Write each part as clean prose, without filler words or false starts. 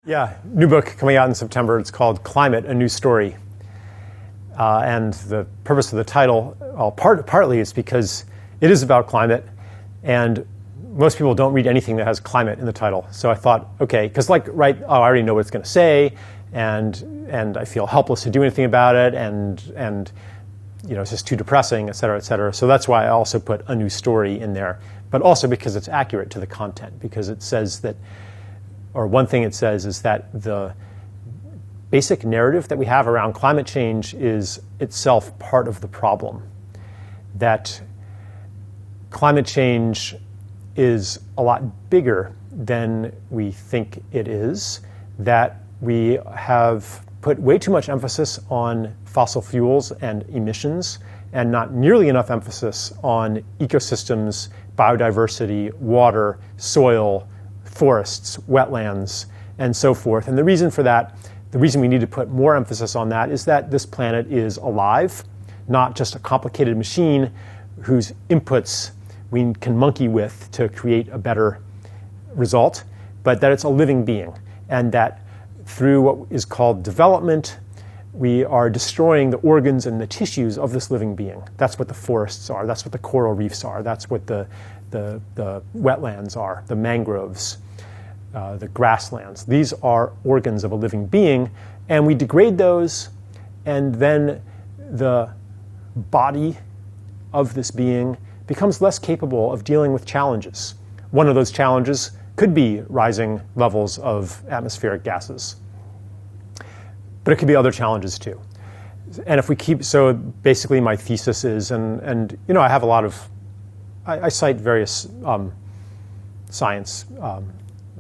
Yeah, new book coming out in September. It's called Climate, A New Story. And the purpose of the title, partly is because it is about climate, and most people don't read anything that has climate in the title. So I thought, okay, because I already know what it's going to say, and I feel helpless to do anything about it, and it's just too depressing, et cetera, et cetera. So that's why I also put a new story in there, but also because it's accurate to the content, because it says that, or one thing it says is that the basic narrative that we have around climate change is itself part of the problem. That climate change is a lot bigger than we think it is, that we have put way too much emphasis on fossil fuels and emissions, and not nearly enough emphasis on ecosystems, biodiversity, water, soil, forests, wetlands, and so forth. And the reason for that, the reason we need to put more emphasis on that, is that this planet is alive, not just a complicated machine whose inputs we can monkey with to create a better result, but that it's a living being, and that through what is called development, we are destroying the organs and the tissues of this living being. That's what the forests are, that's what the coral reefs are, that's what the wetlands are, the mangroves, the grasslands. These are organs of a living being, and we degrade those, and then the body of this being becomes less capable of dealing with challenges. One of those challenges could be rising levels of atmospheric gases, but it could be other challenges too. And if we keep, so basically my thesis is, and I have a lot of, I cite various science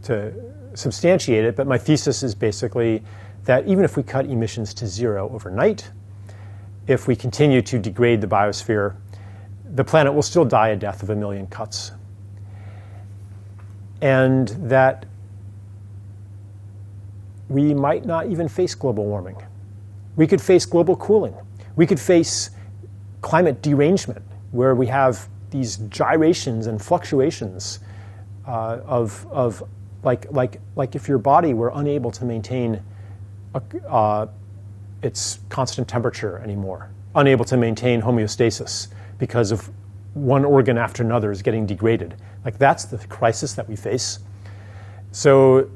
to substantiate it, but my thesis is basically that even if we cut emissions to zero overnight, if we continue to degrade the biosphere, the planet will still die a death of 1 million cuts. And that we might not even face global warming. We could face global cooling. We could face climate derangement, where we have these gyrations and fluctuations of like if your body were unable to maintain its constant temperature anymore, unable to maintain homeostasis because of one organ after another is getting degraded. Like, that's the crisis that we face. So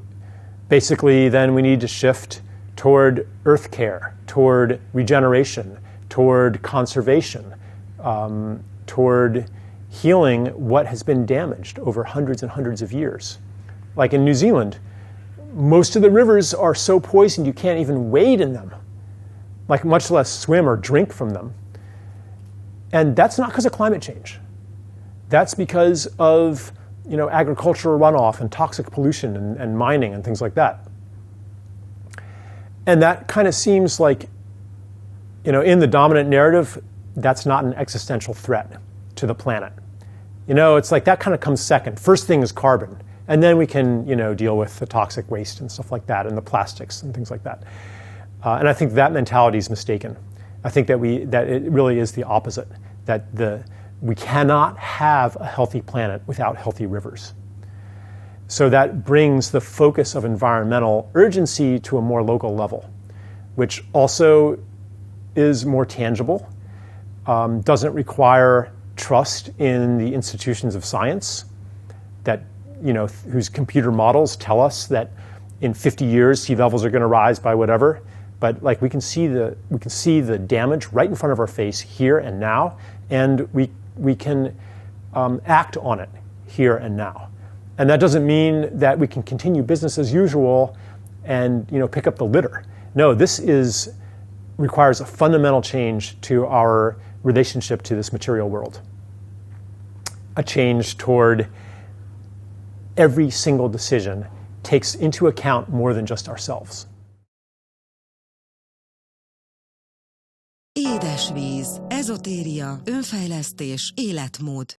basically then we need to shift toward earth care, toward regeneration, toward conservation, toward healing what has been damaged over hundreds and hundreds of years. Like in New Zealand, most of the rivers are so poisoned you can't even wade in them, like much less swim or drink from them. And that's not because of climate change. That's because of agricultural runoff and toxic pollution and mining and things like that. And that kind of seems like, in the dominant narrative, that's not an existential threat to the planet. It's like that kind of comes second. First thing is carbon. And then we can, deal with the toxic waste and stuff like that, and the plastics and things like that. And I think that mentality is mistaken. I think that it really is the opposite, that we cannot have a healthy planet without healthy rivers. So that brings the focus of environmental urgency to a more local level, which also is more tangible, doesn't require trust in the institutions of science that, whose computer models tell us that in 50 years sea levels are going to rise by whatever. But we can see the damage right in front of our face here and now, and we can act on it here and now. And that doesn't mean that we can continue business as usual and pick up the litter. No, this requires a fundamental change to our relationship to this material world. A change toward every single decision takes into account more than just ourselves. Édesvíz, ezotéria, önfejlesztés, életmód.